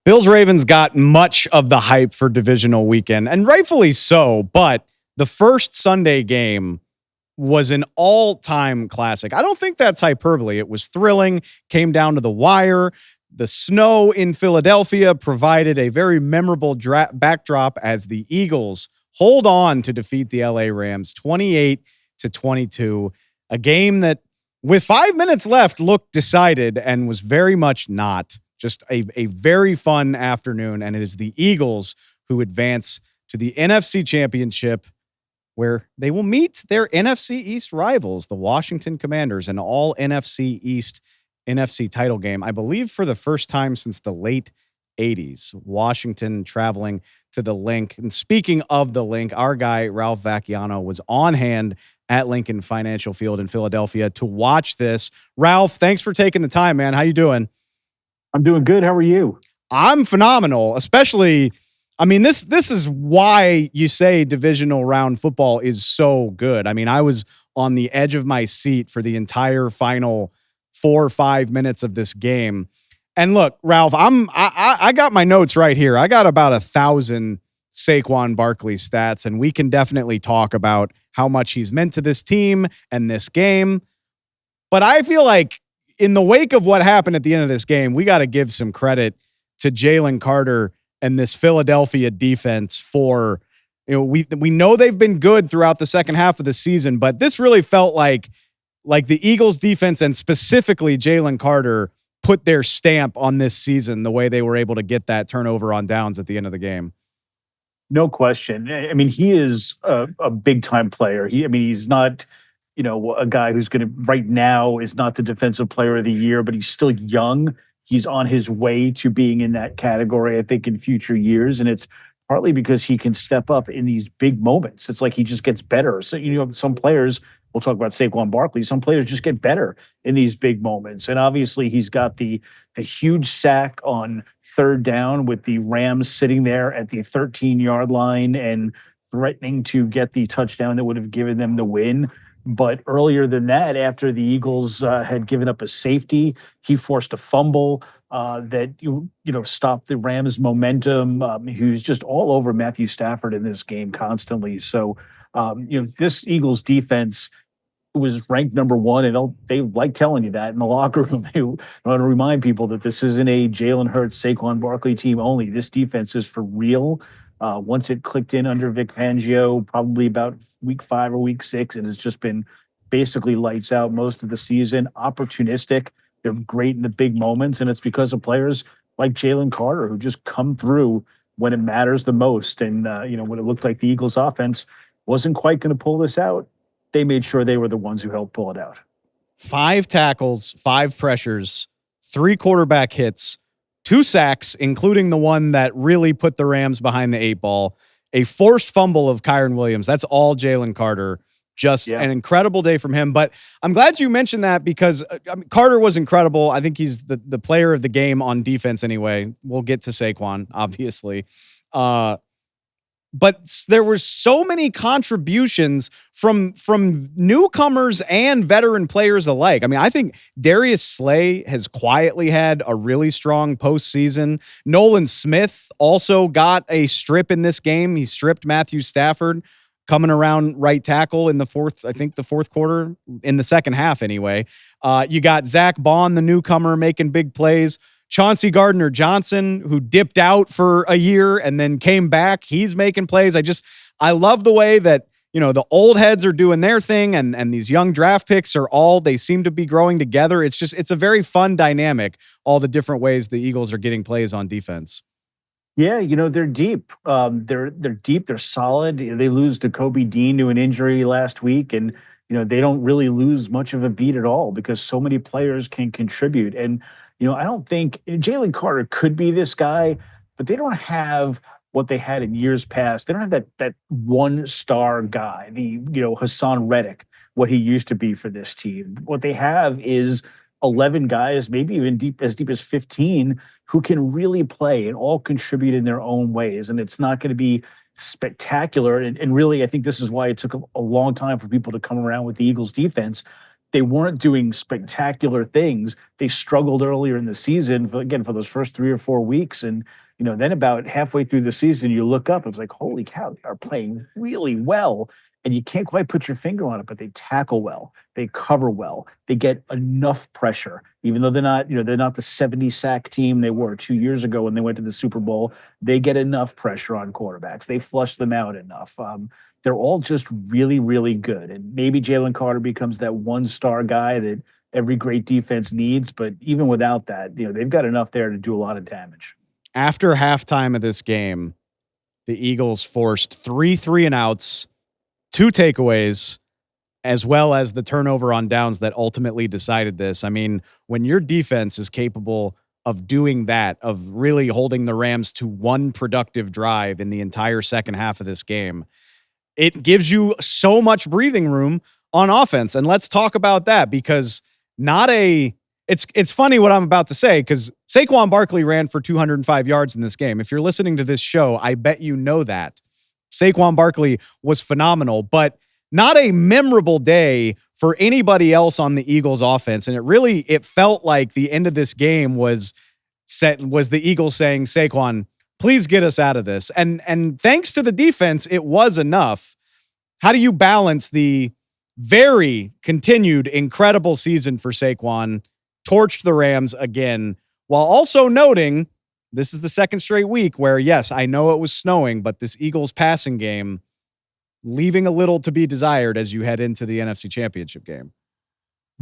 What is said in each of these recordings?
Bills Ravens got much of the hype for divisional weekend, and rightfully so, but the first Sunday game was an all-time classic. I don't think that's hyperbole. It was thrilling, came down to the wire. The snow in Philadelphia provided a very memorable backdrop as the Eagles hold on to defeat the LA Rams 28-22, a game that with 5 minutes left looked decided and was very much not. Just a very fun afternoon, and it is the Eagles who advance to the NFC Championship, where they will meet their NFC East rivals, the Washington Commanders, an all NFC East NFC title game, I believe for the first time since the late 80s. Washington traveling to the Link. And speaking of the Link, our guy, Ralph Vacchiano, was on hand at Lincoln Financial Field in Philadelphia to watch this. Ralph, thanks for taking the time, man. How you doing? I'm doing good. How are you? I'm phenomenal, especially, I mean, this is why you say divisional round football is so good. I mean, I was on the edge of my seat for the entire final 4 or 5 minutes of this game. And look, Ralph, I got my notes right here. I got about 1,000 Saquon Barkley stats, and we can definitely talk about how much he's meant to this team and this game. But I feel like in the wake of what happened at the end of this game, we got to give some credit to Jalen Carter and this Philadelphia defense for, we know they've been good throughout the second half of the season, but this really felt like the Eagles defense and specifically Jalen Carter put their stamp on this season, the way they were able to get that turnover on downs at the end of the game. No question. I mean, he is a big time player. He's not, a guy who's going to right now is not the defensive player of the year, but he's still young. He's on his way to being in that category, I think, in future years. And it's partly because he can step up in these big moments. It's like he just gets better. So, some players, we'll talk about Saquon Barkley, some players just get better in these big moments. And obviously he's got the huge sack on third down with the Rams sitting there at the 13-yard line and threatening to get the touchdown that would have given them the win. But earlier than that, after the Eagles had given up a safety, he forced a fumble that stopped the Rams' momentum. He was just all over Matthew Stafford in this game constantly. So, this Eagles defense was ranked number one, and they like telling you that in the locker room. They want to remind people that this isn't a Jalen Hurts, Saquon Barkley team only. This defense is for real. Once it clicked in under Vic Fangio, probably about week 5 or week 6, it has just been basically lights out most of the season. Opportunistic. They're great in the big moments, and it's because of players like Jalen Carter who just come through when it matters the most. And, when it looked like the Eagles offense wasn't quite going to pull this out, they made sure they were the ones who helped pull it out. 5 tackles, 5 pressures, 3 quarterback hits, 2 sacks, including the one that really put the Rams behind the 8 ball, a forced fumble of Kyren Williams. That's all Jalen Carter. Just an incredible day from him. But I'm glad you mentioned that because Carter was incredible. I think he's the player of the game on defense anyway. We'll get to Saquon, obviously. But there were so many contributions from newcomers and veteran players alike. I mean, I think Darius Slay has quietly had a really strong postseason. Nolan Smith also got a strip in this game. He stripped Matthew Stafford coming around right tackle in the fourth quarter, in the second half anyway. You got Zach Bond, the newcomer, making big plays. Chauncey Gardner-Johnson, who dipped out for a year and then came back, he's making plays. I love the way that, the old heads are doing their thing and these young draft picks they seem to be growing together. It's a very fun dynamic, all the different ways the Eagles are getting plays on defense. Yeah, they're deep. They're deep. They're solid. They lose Kobe Dean to an injury last week, and they don't really lose much of a beat at all because so many players can contribute. And I don't think Jalen Carter could be this guy, but they don't have what they had in years past. They don't have that one star guy, the Hassan Reddick, what he used to be for this team. What they have is 11 guys, maybe even deep as 15, who can really play and all contribute in their own ways. And it's not going to be spectacular. And really, I think this is why it took a long time for people to come around with the Eagles defense, they weren't doing spectacular things. They struggled earlier in the season, for those first 3 or 4 weeks. And, then about halfway through the season, you look up, it's like, holy cow, they are playing really well. And you can't quite put your finger on it, but they tackle well, they cover well, they get enough pressure, even though they're not the 70 sack team they were 2 years ago when they went to the Super Bowl. They get enough pressure on quarterbacks. They flush them out enough. They're all just really, really good. And maybe Jalen Carter becomes that one-star guy that every great defense needs. But even without that, they've got enough there to do a lot of damage. After halftime of this game, the Eagles forced 3 3-and-outs, 2 takeaways, as well as the turnover on downs that ultimately decided this. I mean, when your defense is capable of doing that, of really holding the Rams to one productive drive in the entire second half of this game, it gives you so much breathing room on offense. And let's talk about that, because it's funny what I'm about to say, because Saquon Barkley ran for 205 yards in this game. If you're listening to this show, I bet you know that. Saquon Barkley was phenomenal, but not a memorable day for anybody else on the Eagles offense. And it felt like the end of this game was the Eagles saying, Saquon, please get us out of this. And thanks to the defense, it was enough. How do you balance the very continued incredible season for Saquon, torched the Rams again, while also noting this is the second straight week where, yes, I know it was snowing, but this Eagles passing game leaving a little to be desired as you head into the NFC Championship game?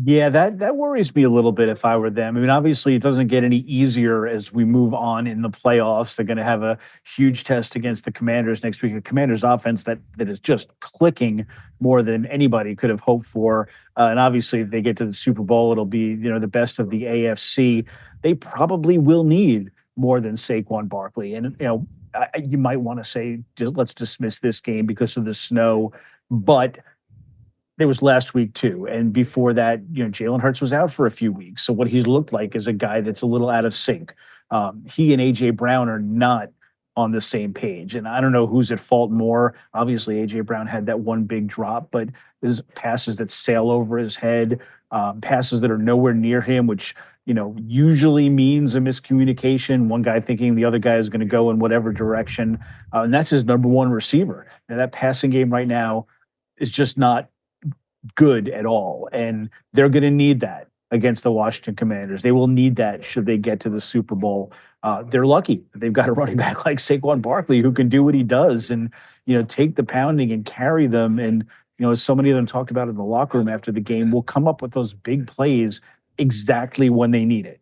Yeah, that worries me a little bit if I were them. I mean, obviously, it doesn't get any easier as we move on in the playoffs. They're going to have a huge test against the Commanders next week. A Commanders offense that is just clicking more than anybody could have hoped for. And obviously, if they get to the Super Bowl, it'll be the best of the AFC. They probably will need more than Saquon Barkley. And you might want to say, let's dismiss this game because of the snow, but there was last week too. And before that, Jalen Hurts was out for a few weeks. So what he's looked like is a guy that's a little out of sync. He and AJ Brown are not on the same page. And I don't know who's at fault more. Obviously, AJ Brown had that one big drop, but there's passes that sail over his head, passes that are nowhere near him, which usually means a miscommunication. One guy thinking the other guy is going to go in whatever direction. And that's his number one receiver. And that passing game right now is just not good at all. And they're going to need that against the Washington Commanders. They will need that should they get to the Super Bowl. They're lucky that they've got a running back like Saquon Barkley who can do what he does and, take the pounding and carry them. And, as so many of them talked about in the locker room after the game, will come up with those big plays exactly when they need it.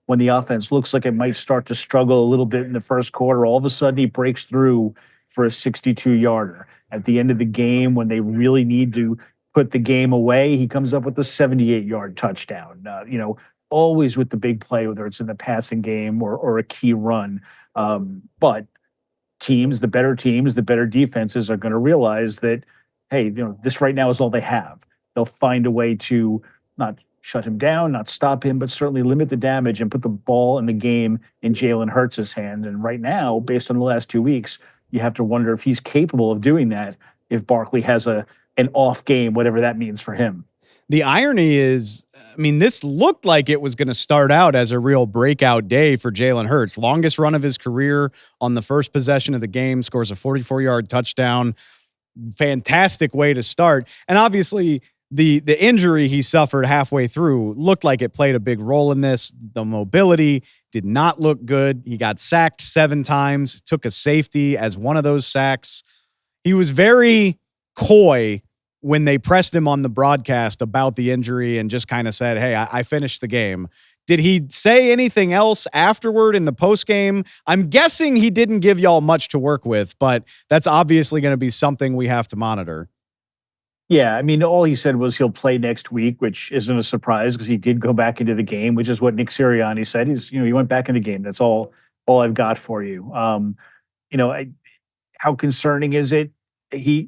When the offense looks like it might start to struggle a little bit in the first quarter, all of a sudden he breaks through for a 62-yarder. At the end of the game, when they really need to put the game away, he comes up with a 78-yard touchdown. Always with the big play, whether it's in the passing game or a key run. But the better defenses are going to realize that, hey, this right now is all they have. They'll find a way to not shut him down, not stop him, but certainly limit the damage and put the ball in the game in Jalen Hurts' hand. And right now, based on the last 2 weeks, you have to wonder if he's capable of doing that if Barkley has an off game, whatever that means for him. The irony is, this looked like it was going to start out as a real breakout day for Jalen Hurts. Longest run of his career on the first possession of the game, scores a 44-yard touchdown. Fantastic way to start. And obviously, the injury he suffered halfway through looked like it played a big role in this. The mobility did not look good. He got sacked 7 times, took a safety as one of those sacks. He was very coy when they pressed him on the broadcast about the injury and just kind of said, hey, I finished the game. Did he say anything else afterward in the postgame? I'm guessing he didn't give y'all much to work with, but that's obviously going to be something we have to monitor. Yeah, all he said was he'll play next week, which isn't a surprise because he did go back into the game, which is what Nick Sirianni said. He went back in the game. That's all I've got for you. How concerning is it? He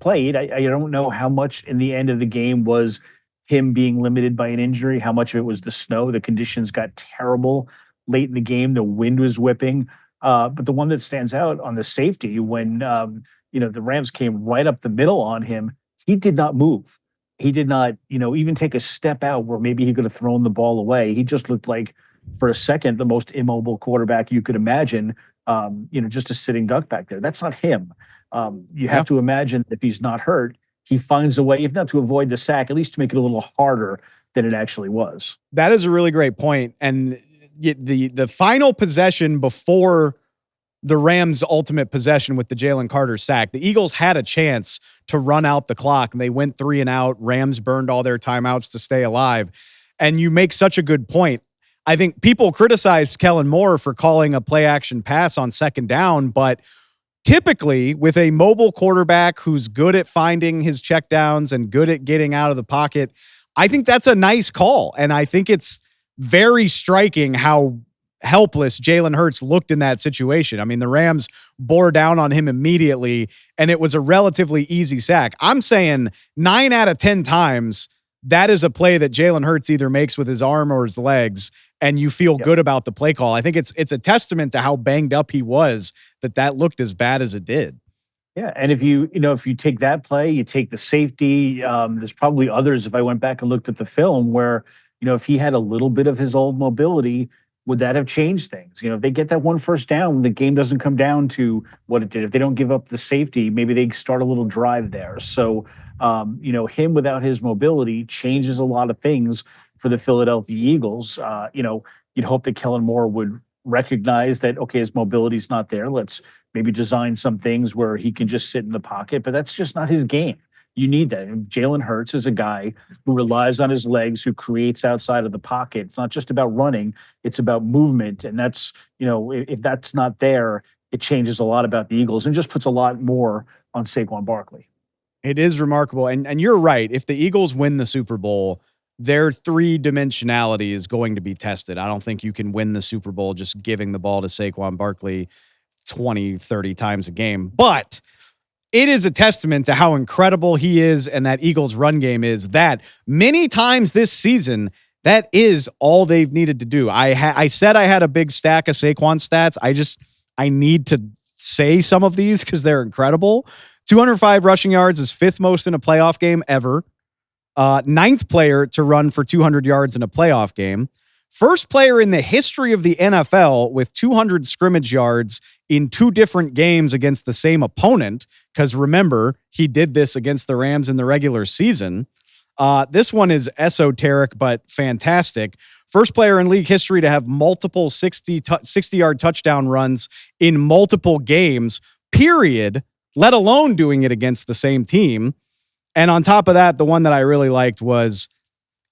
played. I don't know how much in the end of the game was him being limited by an injury, how much of it was the snow. The conditions got terrible late in the game. The wind was whipping. But the one that stands out on the safety when the Rams came right up the middle on him, he did not move. he did not, even take a step out where maybe he could have thrown the ball away. He just looked like, for a second, the most immobile quarterback you could imagine. Just a sitting duck back there. That's not him. You Yeah. have to imagine that if he's not hurt, he finds a way, if not to avoid the sack, at least to make it a little harder than it actually was. That is a really great point. And the final possession before the Rams' ultimate possession with the Jalen Carter sack, the Eagles had a chance to run out the clock, and they went 3 and out. Rams burned all their timeouts to stay alive. And you make such a good point. I think people criticized Kellen Moore for calling a play action pass on second down, but typically with a mobile quarterback who's good at finding his checkdowns and good at getting out of the pocket, I think that's a nice call. And I think it's very striking how helpless Jalen Hurts looked in that situation. I mean, the Rams bore down on him immediately, and it was a relatively easy sack. I'm saying 9 out of 10 times, that is a play that Jalen Hurts either makes with his arm or his legs, and you feel good about the play call. I think it's a testament to how banged up he was that looked as bad as it did. Yeah, and if you take that play, you take the safety. There's probably others. If I went back and looked at the film, where if he had a little bit of his old mobility, would that have changed things? If they get that one first down, the game doesn't come down to what it did. If they don't give up the safety, maybe they start a little drive there. So, him without his mobility changes a lot of things for the Philadelphia Eagles. You'd hope that Kellen Moore would recognize that, okay, his mobility's not there. Let's maybe design some things where he can just sit in the pocket, but that's just not his game. You need that. And Jalen Hurts is a guy who relies on his legs, who creates outside of the pocket. It's not just about running, it's about movement. And that's, if that's not there, it changes a lot about the Eagles and just puts a lot more on Saquon Barkley. It is remarkable. And you're right. If the Eagles win the Super Bowl, their 3-dimensionality is going to be tested. I don't think you can win the Super Bowl just giving the ball to Saquon Barkley 20, 30 times a game. But it is a testament to how incredible he is and that Eagles run game is, that many times this season, that is all they've needed to do. I said I had a big stack of Saquon stats. I need to say some of these because they're incredible. 205 rushing yards is 5th most in a playoff game ever. 9th player to run for 200 yards in a playoff game. First player in the history of the NFL with 200 scrimmage yards in 2 different games against the same opponent. Because remember, he did this against the Rams in the regular season. This one is esoteric, but fantastic. First player in league history to have multiple 60-yard touchdown runs in multiple games, period, let alone doing it against the same team. And on top of that, the one that I really liked was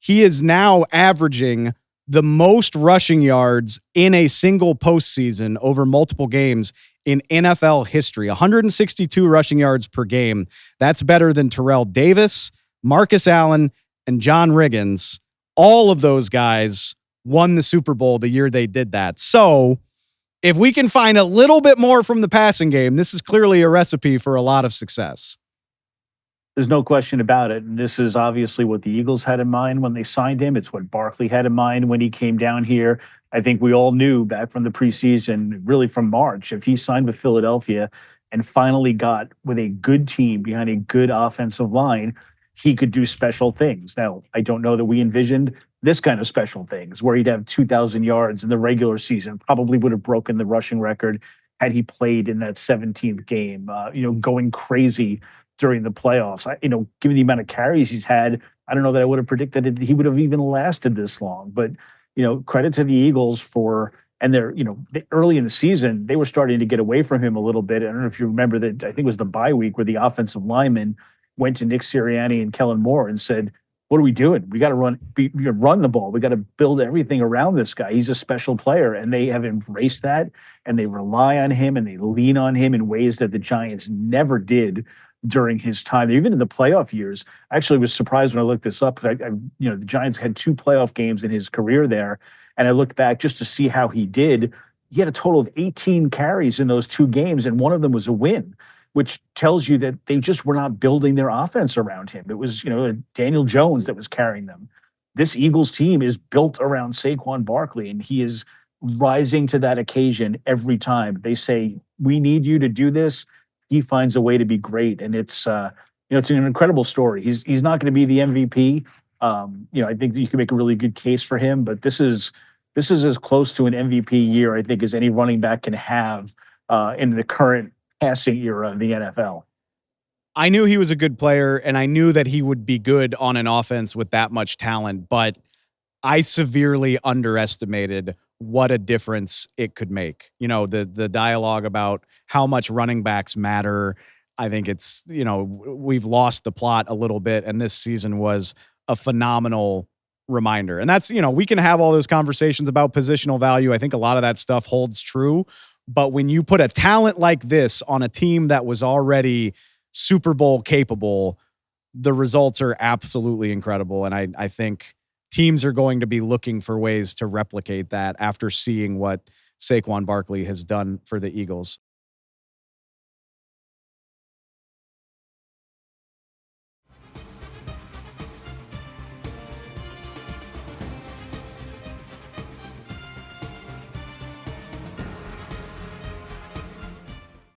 he is now averaging the most rushing yards in a single postseason over multiple games in NFL history. 162 rushing yards per game. That's better than Terrell Davis, Marcus Allen, and John Riggins. All of those guys won the Super Bowl the year they did that. So if we can find a little bit more from the passing game, this is clearly a recipe for a lot of success. There's no question about it. And this is obviously what the Eagles had in mind when they signed him. It's what Barkley had in mind when he came down here. I think we all knew back from the preseason, really from March, if he signed with Philadelphia and finally got with a good team behind a good offensive line, he could do special things. Now, I don't know that we envisioned this kind of special things where he'd have 2,000 yards in the regular season, probably would have broken the rushing record had he played in that 17th game, going crazy during the playoffs. Given the amount of carries he's had, I don't know that I would have predicted he would have even lasted this long. But, credit to the Eagles and they're, early in the season, they were starting to get away from him a little bit. I don't know if you remember that, I think it was the bye week where the offensive lineman went to Nick Sirianni and Kellen Moore and said, what are we doing? We got to run the ball. We got to build everything around this guy. He's a special player. And they have embraced that, and they rely on him, and they lean on him in ways that the Giants never did during his time. Even in the playoff years, I actually was surprised when I looked this up. The Giants had 2 playoff games in his career there, and I looked back just to see how he did. He had a total of 18 carries in those 2 games, and one of them was a win, which tells you that they just were not building their offense around him. It was, Daniel Jones that was carrying them. This Eagles team is built around Saquon Barkley, and he is rising to that occasion every time. They say, we need you to do this. He finds a way to be great. And it's It's an incredible story. He's not going to be the MVP. I think that you can make a really good case for him, but this is as close to an MVP year I think as any running back can have in the current passing era of the NFL. I knew he was a good player, and I knew that he would be good on an offense with that much talent, but I severely underestimated what a difference it could make. The dialogue about how much running backs matter. I think we've lost the plot a little bit, and this season was a phenomenal reminder. And that's, we can have all those conversations about positional value. I think a lot of that stuff holds true. But when you put a talent like this on a team that was already Super Bowl capable, the results are absolutely incredible. And I think teams are going to be looking for ways to replicate that after seeing what Saquon Barkley has done for the Eagles.